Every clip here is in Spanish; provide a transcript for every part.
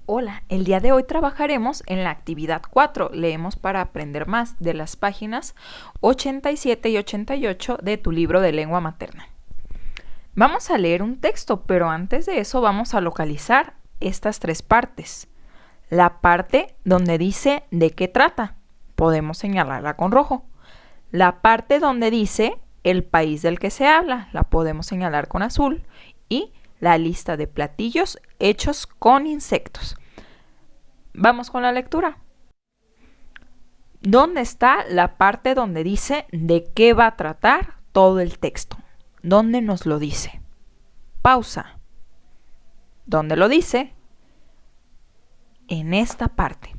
Hola, el día de hoy trabajaremos en la actividad 4. Leemos para aprender más de las páginas 87 y 88 de tu libro de lengua materna. Vamos a leer un texto, pero antes de eso vamos a localizar estas tres partes. La parte donde dice de qué trata, podemos señalarla con rojo. La parte donde dice el país del que se habla, la podemos señalar con azul. Y la lista de platillos hechos con insectos. Vamos con la lectura. ¿Dónde está la parte donde dice de qué va a tratar todo el texto? ¿Dónde nos lo dice? Pausa. ¿Dónde lo dice? En esta parte.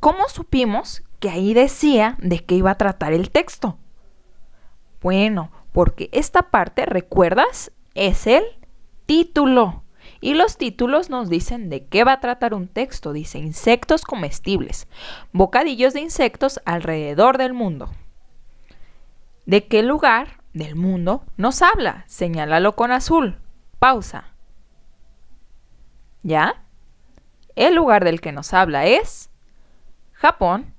¿Cómo supimos que ahí decía de qué iba a tratar el texto? Bueno, porque esta parte, ¿recuerdas? Es el título. Y los títulos nos dicen de qué va a tratar un texto. Dice insectos comestibles, bocadillos de insectos alrededor del mundo. ¿De qué lugar del mundo nos habla? Señálalo con azul. Pausa. ¿Ya? El lugar del que nos habla es Japón.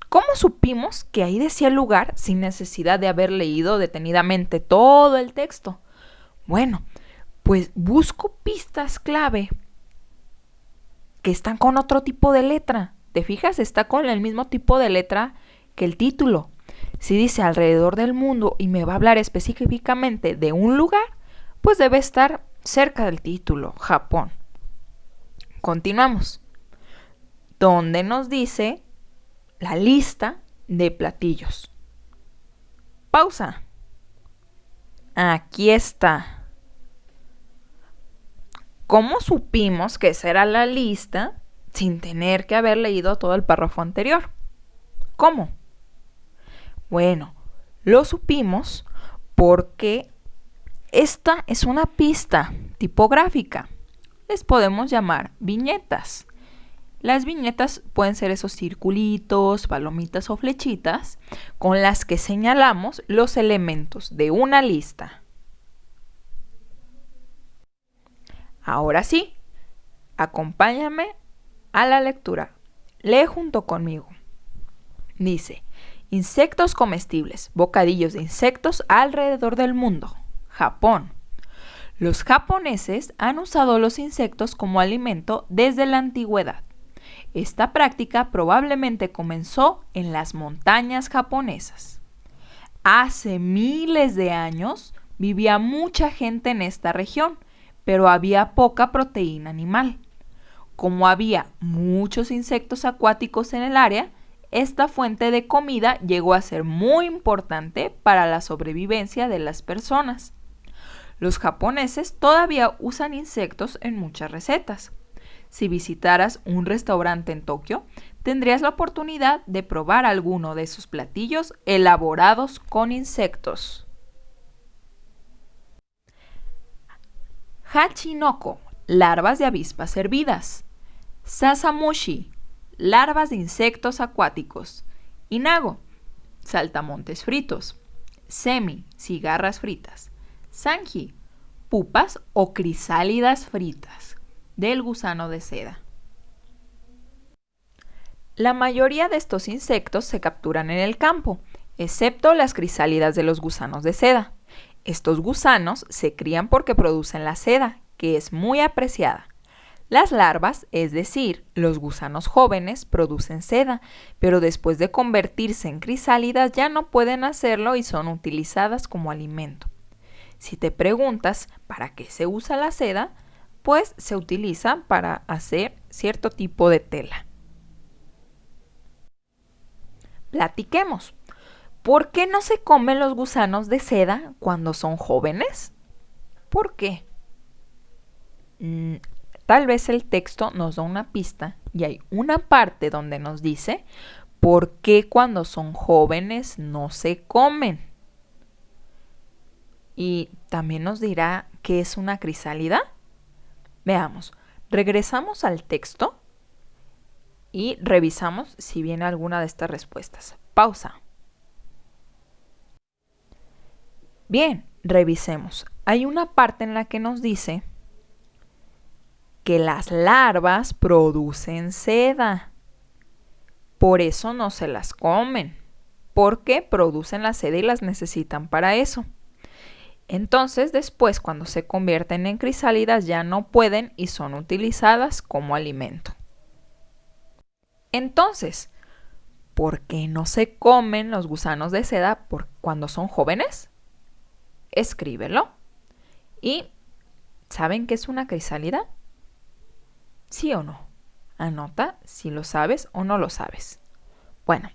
¿Cómo supimos que ahí decía el lugar sin necesidad de haber leído detenidamente todo el texto? Bueno, pues busco pistas clave que están con otro tipo de letra. ¿Te fijas? Está con el mismo tipo de letra que el título. Si dice alrededor del mundo y me va a hablar específicamente de un lugar, pues debe estar cerca del título, Japón. Continuamos. ¿Dónde nos dice la lista de platillos? Pausa. Aquí está. ¿Cómo supimos que esa era la lista sin tener que haber leído todo el párrafo anterior? ¿Cómo? Bueno, lo supimos porque esta es una pista tipográfica. Les podemos llamar viñetas. Las viñetas pueden ser esos circulitos, palomitas o flechitas con las que señalamos los elementos de una lista. Ahora sí, acompáñame a la lectura. Lee junto conmigo. Dice, insectos comestibles, bocadillos de insectos alrededor del mundo. Japón. Los japoneses han usado los insectos como alimento desde la antigüedad. Esta práctica probablemente comenzó en las montañas japonesas. Hace miles de años vivía mucha gente en esta región, pero había poca proteína animal. Como había muchos insectos acuáticos en el área, esta fuente de comida llegó a ser muy importante para la sobrevivencia de las personas. Los japoneses todavía usan insectos en muchas recetas. Si visitaras un restaurante en Tokio, tendrías la oportunidad de probar alguno de sus platillos elaborados con insectos. Hachinoko, larvas de avispas hervidas. Sasamushi, larvas de insectos acuáticos. Inago, saltamontes fritos. Semi, cigarras fritas. Sanji, pupas o crisálidas fritas del gusano de seda. La mayoría de estos insectos se capturan en el campo, excepto las crisálidas de los gusanos de seda. Estos gusanos se crían porque producen la seda, que es muy apreciada. Las larvas, es decir, los gusanos jóvenes, producen seda, pero después de convertirse en crisálidas ya no pueden hacerlo y son utilizadas como alimento. Si te preguntas para qué se usa la seda, pues se utiliza para hacer cierto tipo de tela. Platiquemos. ¿Por qué no se comen los gusanos de seda cuando son jóvenes? ¿Por qué? Tal vez el texto nos da una pista y hay una parte donde nos dice por qué cuando son jóvenes no se comen. Y también nos dirá qué es una crisálida. Veamos, regresamos al texto y revisamos si viene alguna de estas respuestas. Pausa. Bien, revisemos. Hay una parte en la que nos dice que las larvas producen seda. Por eso no se las comen, porque producen la seda y las necesitan para eso. Entonces, después, cuando se convierten en crisálidas, ya no pueden y son utilizadas como alimento. Entonces, ¿por qué no se comen los gusanos de seda cuando son jóvenes? Escríbelo. ¿Y saben qué es una crisálida? ¿Sí o no? Anota si lo sabes o no lo sabes. Bueno,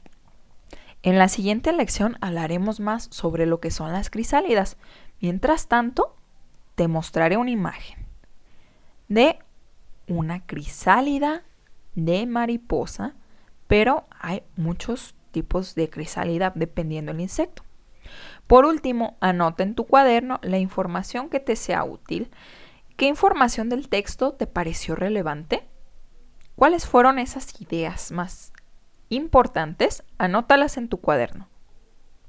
en la siguiente lección hablaremos más sobre lo que son las crisálidas. Mientras tanto, te mostraré una imagen de una crisálida de mariposa, pero hay muchos tipos de crisálida dependiendo del insecto. Por último, anota en tu cuaderno la información que te sea útil. ¿Qué información del texto te pareció relevante? ¿Cuáles fueron esas ideas más importantes? Anótalas en tu cuaderno.